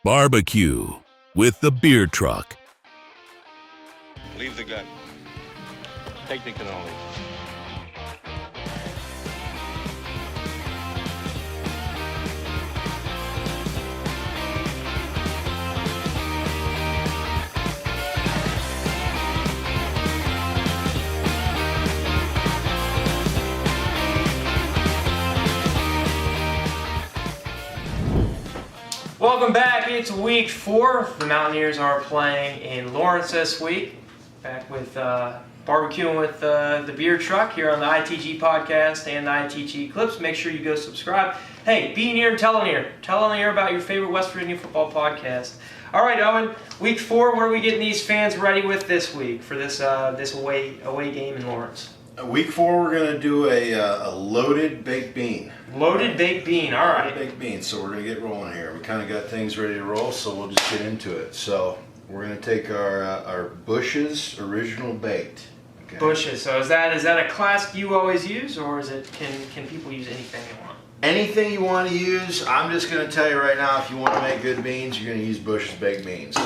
Barbecue with the beer truck. Leave the gun. Technical only. Welcome back. It's week 4. The Mountaineers are playing in Lawrence this week. Back with barbecuing with the beer truck here on the ITG podcast and the ITG clips. Make sure you go subscribe. Hey, be near and tell an ear. Tell an ear about your favorite West Virginia football podcast. All right, Owen. Week 4. What are we getting these fans ready with this week for this this away game in Lawrence? Week 4, we're going to do a loaded baked bean. Loaded baked bean. All right. Loaded baked bean. So we're going to get rolling here. We kind of got things ready to roll, so we'll just get into it. So we're going to take our Bush's Original Baked. Okay. Bush's. So is that a class you always use, or is it can people use anything they want? Anything you want to use. I'm just going to tell you right now, if you want to make good beans, you're going to use Bush's Baked Beans.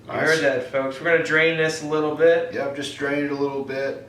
I heard that, folks. We're going to drain this a little bit. Yep, just drain it a little bit.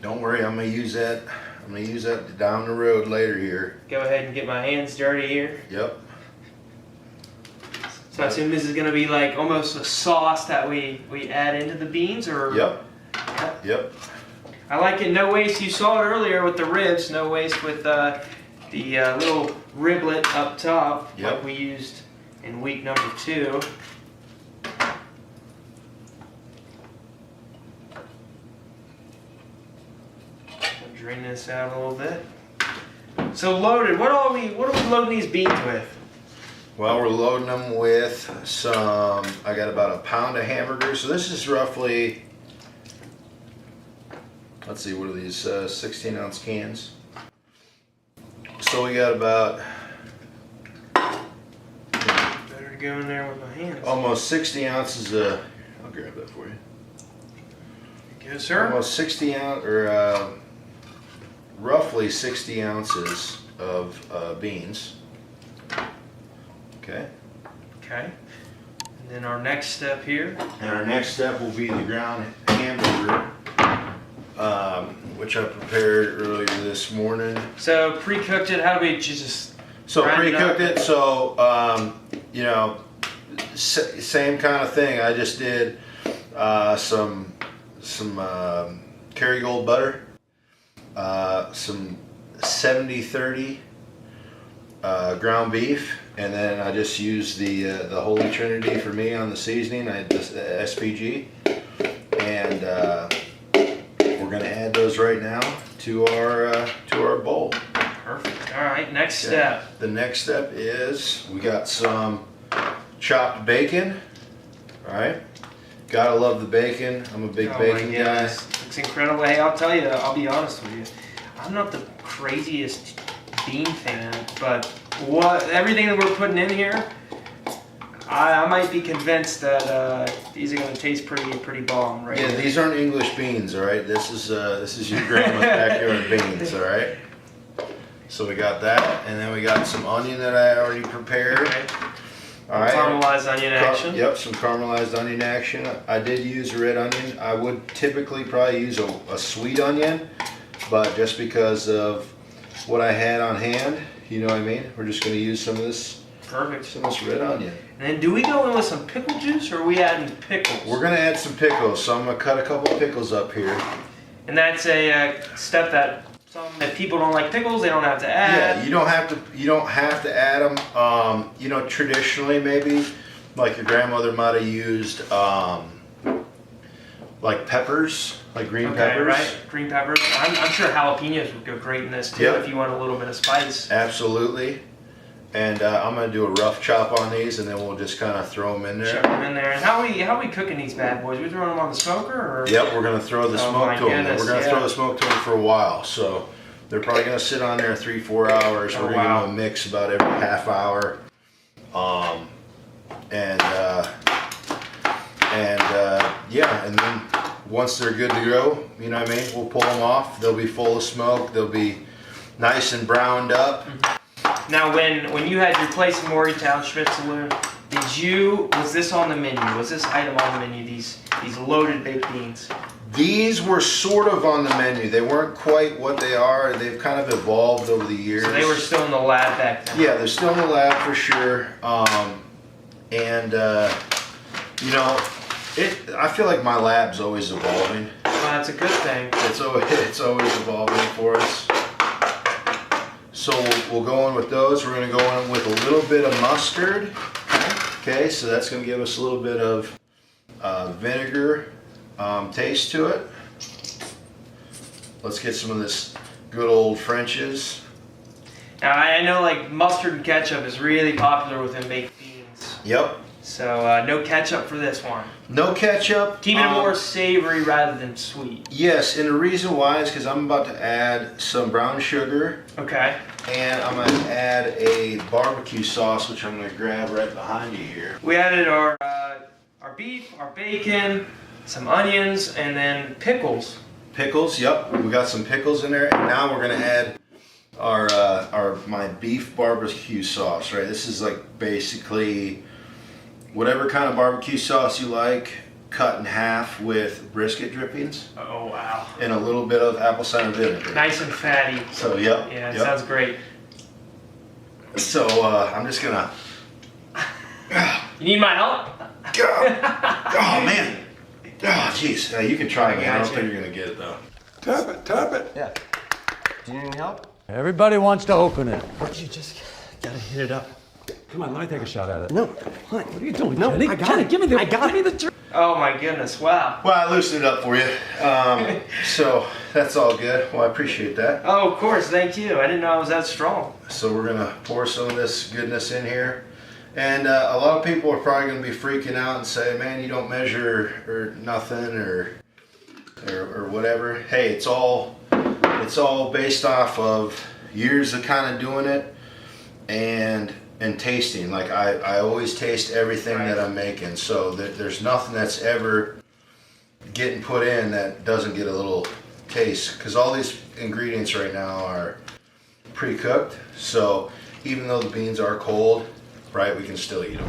Don't worry, I'm going to use that. I'm going to use that down the road later here. Go ahead and get my hands dirty here. Yep. So I assume this is going to be like almost a sauce that we add into the beans, or? Yep. Yep. I like it. No waste. You saw it earlier with the ribs. No waste with the little riblet up top, yep, like we used in week number 2. Drain this out a little bit. So loaded. What are we loading these beans with? Well, we're loading them with some. I got about a pound of hamburgers. So this is roughly. Let's see, what are these? 16-ounce cans. So we got about. Better go in there with my hands. Almost 60 ounces of. I'll grab that for you. Yes, sir. Almost 60 ounce or. Roughly 60 ounces of beans. Okay. Okay. And then our next step here. And our next step will be the ground hamburger, which I prepared earlier this morning. So pre-cooked it. How do we just? So pre-cooked it. So you know, same kind of thing. I just did some Kerrygold butter. Some 70-30 ground beef, and then I just used the Holy Trinity for me on the seasoning. I had this SPG, and we're gonna add those right now to our bowl. Perfect. All right. Next step. The next step is we got some chopped bacon. All right. Gotta love the bacon. I'm a big bacon guy. It's incredible. Hey, I'll tell you, I'll be honest with you. I'm not the craziest bean fan, but everything that we're putting in here, I might be convinced that these are going to taste pretty bomb, right? Yeah, here. These aren't English beans, all right. This is your grandma's backyard beans, all right. So we got that, and then we got some onion that I already prepared. Okay. All right. Caramelized onion action. Yep, some caramelized onion action. I did use red onion. I would typically probably use a sweet onion, but just because of what I had on hand, you know what I mean? We're just going to use some of this. Perfect. Some of this red onion. And then do we go in with some pickle juice, or are we adding pickles? We're going to add some pickles, so I'm going to cut a couple of pickles up here. And that's a step that if people don't like pickles, they don't have to add. Yeah, you don't have to add them. You know, traditionally maybe like your grandmother might have used like peppers, like green peppers. Right, green peppers. I'm sure jalapenos would go great in this too, Yep. if you want a little bit of spice. Absolutely. And I'm gonna do a rough chop on these, and then we'll just kind of throw them in there. Chuck them in there. And how we cooking these bad boys? We throwing them on the smoker, or? Yep, we're gonna throw the smoke to them. Goodness, We're gonna throw the smoke to them for a while, so they're probably gonna sit on there 3-4 hours. Oh, we're gonna give them a mix about every half hour. Yeah, and then once they're good to go, you know what I mean, we'll pull them off. They'll be full of smoke. They'll be nice and browned up. Now, when you had your place in Morgantown, Schmitt Saloon, was this on the menu? Was this item on the menu? These loaded baked beans. These were sort of on the menu. They weren't quite what they are. They've kind of evolved over the years. So they were still in the lab back then. Yeah, they're still in the lab for sure. I feel like my lab's always evolving. Well, that's a good thing. It's always evolving for us. So we'll go in with those. We're going to go in with a little bit of mustard. Okay, so that's going to give us a little bit of vinegar taste to it. Let's get some of this good old French's. Now, I know like mustard and ketchup is really popular within baked beans. Yep. So no ketchup for this one. No ketchup. Keeping it more savory rather than sweet. Yes, and the reason why is because I'm about to add some brown sugar. Okay. And I'm going to add a barbecue sauce, which I'm going to grab right behind you here. We added our beef, our bacon, some onions, and then pickles. Pickles, yep. We got some pickles in there, and now we're going to add my beef barbecue sauce. Right, this is like basically whatever kind of barbecue sauce you like, cut in half with brisket drippings. Oh wow! And a little bit of apple cider vinegar. Nice and fatty. So yep. Yeah, it sounds great. So I'm just gonna. You need my help? Oh man. Oh jeez. You can try again. I don't think you're gonna get it though. Tap it. Yeah. Do you need any help? Everybody wants to open it. You just gotta hit it up. Come on, let me take a shot at it. No, what? What are you doing, No, Kenny? I got Kenny, it. give me the. I got give me the. Oh my goodness! Wow. Well, I loosened it up for you. So that's all good. Well, I appreciate that. Oh, of course. Thank you. I didn't know I was that strong. So we're gonna pour some of this goodness in here. And a lot of people are probably going to be freaking out and say, man, you don't measure or nothing or whatever. Hey, it's all based off of years of kind of doing it and tasting. Like I always taste everything that I'm making. So there's nothing that's ever getting put in that doesn't get a little taste. Because all these ingredients right now are pre-cooked. So even though the beans are cold, right, we can still eat them.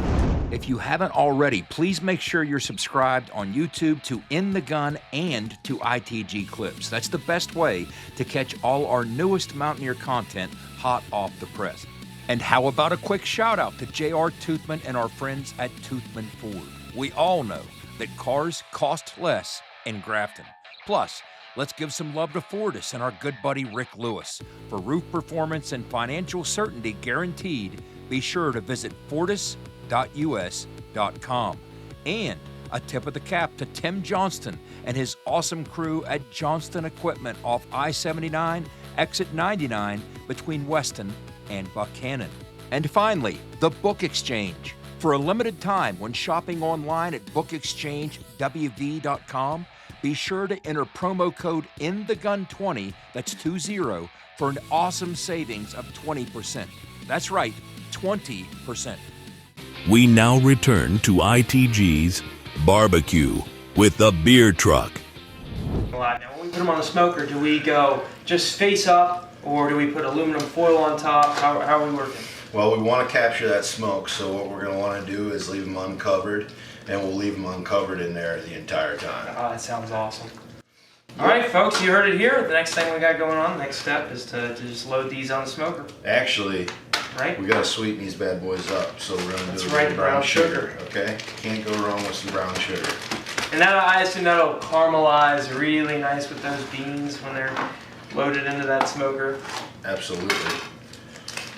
If you haven't already, please make sure you're subscribed on YouTube to In the Gun and to ITG Clips. That's the best way to catch all our newest Mountaineer content hot off the press. And how about a quick shout out to J.R. Toothman and our friends at Toothman Ford. We all know that cars cost less in Grafton. Plus, let's give some love to Fortis and our good buddy Rick Lewis. For roof performance and financial certainty guaranteed, be sure to visit fortis.us.com. And a tip of the cap to Tim Johnston and his awesome crew at Johnston Equipment off I-79, exit 99 between Weston and Buchanan. And finally, the Book Exchange. For a limited time, when shopping online at bookexchangewv.com, be sure to enter promo code INTHEGUN20, that's 20, for an awesome savings of 20%. That's right, 20%. We now return to ITG's Barbecue with the Beer Truck. Now, when we put them on the smoker, do we go just face up, or do we put aluminum foil on top? How are we working? Well, we want to capture that smoke, so what we're going to want to do is leave them uncovered, and we'll leave them uncovered in there the entire time. Oh, that sounds awesome. All right, folks, you heard it here. The next thing we got going on, the next step is to just load these on the smoker. Actually, right? We got to sweeten these bad boys up, so we're going to do the brown sugar. Okay? Can't go wrong with some brown sugar. And that, I assume that'll caramelize really nice with those beans when they're loaded into that smoker. Absolutely.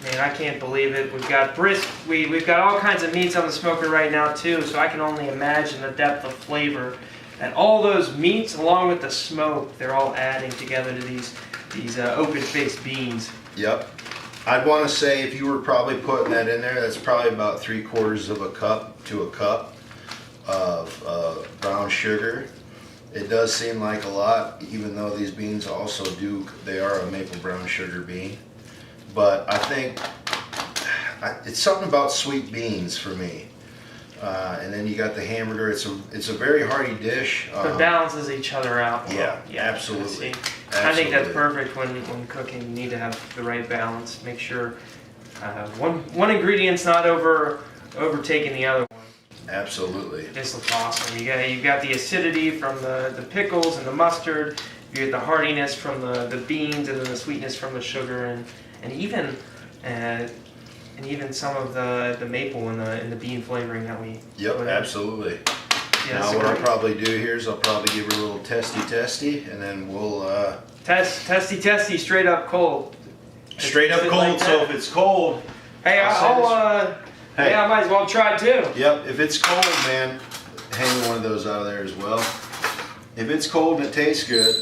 Man, I can't believe it. We've got we've got all kinds of meats on the smoker right now too, so I can only imagine the depth of flavor and all those meats along with the smoke, they're all adding together to these open-faced beans. Yep. I'd want to say if you were probably putting that in there, that's probably about 3/4 of a cup to a cup of brown sugar. It does seem like a lot, even though these beans also they are a maple brown sugar bean. But I think it's something about sweet beans for me. And then you got the hamburger. It's a very hearty dish. It balances each other out. Yeah, absolutely. I think that's perfect when cooking. You need to have the right balance. Make sure one ingredient's not overtaking the other one. Absolutely. This looks awesome. You've got the acidity from the pickles and the mustard. You get the heartiness from the beans, and then the sweetness from the sugar, and even some of the maple and the bean flavoring that we. Yep, absolutely. Yeah, now what I'll probably do here is I'll probably give her a little testy, and then we'll testy straight up cold. Straight up cold. Like so if it's cold, hey, I might as well try too. Yep, if it's cold, man, hang one of those out of there as well. If it's cold and it tastes good,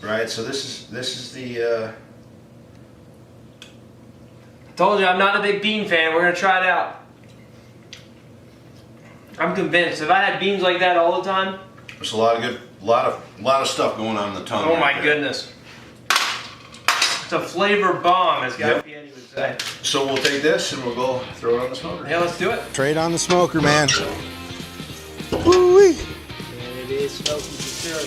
right? So this is the. Told you I'm not a big bean fan. We're gonna try it out. I'm convinced. If I had beans like that all the time, there's a lot of stuff going on in the tongue. Oh my goodness! It's a flavor bomb, as Guy Fieri would say. So we'll take this and we'll go throw it on the smoker. Yeah, let's do it. Straight on the smoker, man. Woo-wee. And it is smoky for sure.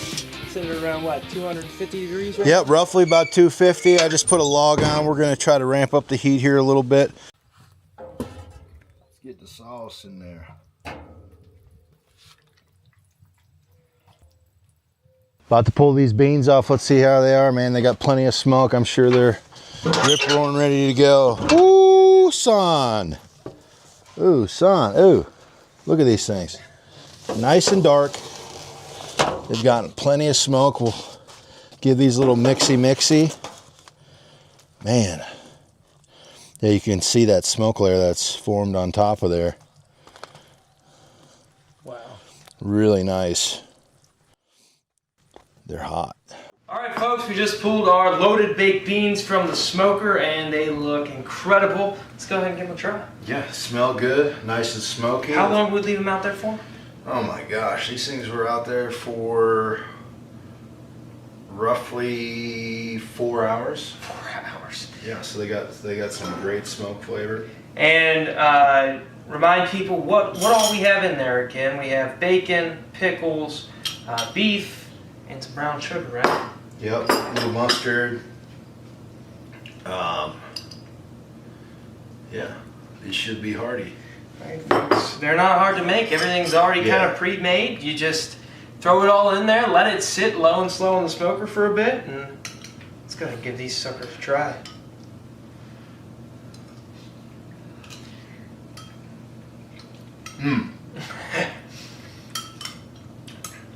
Sitting around what, 250 degrees right Yep, roughly about 250. I just put a log on. We're gonna try to ramp up the heat here a little bit. Let's get the sauce in there. About to pull these beans off. Let's see how they are, man. They got plenty of smoke. I'm sure they're rip roaring ready to go. Ooh, son. Ooh, son. Ooh, look at these things. Nice and dark. They've gotten plenty of smoke. We'll give these a little mixy. Man. Yeah, you can see that smoke layer that's formed on top of there. Wow. Really nice. They're hot. All right, folks, we just pulled our loaded baked beans from the smoker, and they look incredible. Let's go ahead and give them a try. Yeah, smell good, nice and smoky. How long would we leave them out there for? Oh my gosh, these things were out there for roughly 4 hours. 4 hours. Yeah, so they got some great smoke flavor. And remind people what all we have in there again. We have bacon, pickles, beef, and some brown sugar, right? Yep, a little mustard. Yeah, these should be hearty. Right, folks. They're not hard to make. Everything's already kind of pre-made. You just throw it all in there, let it sit low and slow in the smoker for a bit, and let's go ahead and give these suckers a try.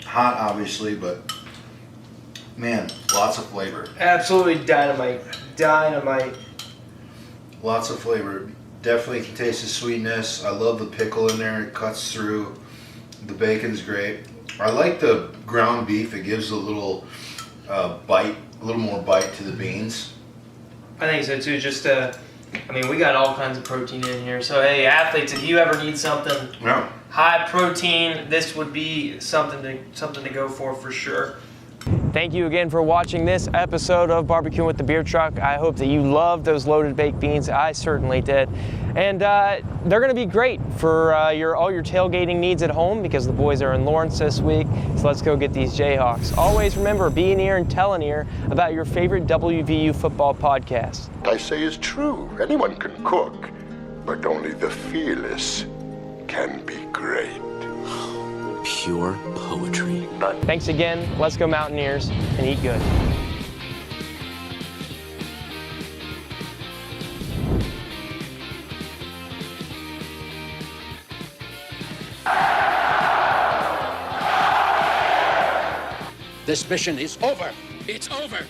Hot, obviously, but man, lots of flavor. Absolutely dynamite. Dynamite. Lots of flavor. Definitely can taste the sweetness. I love the pickle in there. It cuts through. The bacon's great. I like the ground beef. It gives a little bite, a little more bite to the beans. I think so too. Just I mean, we got all kinds of protein in here. So hey, athletes, if you ever need something high protein, this would be something to go for sure. Thank you again for watching this episode of Barbecuing with the Beer Truck. I hope that you loved those loaded baked beans. I certainly did. And they're going to be great for all your tailgating needs at home because the boys are in Lawrence this week. So let's go get these Jayhawks. Always remember, be an ear and tell an ear about your favorite WVU football podcast. I say is true. Anyone can cook, but only the fearless can be great. Pure poetry. Thanks again. Let's go Mountaineers and eat good. This mission is over. It's over.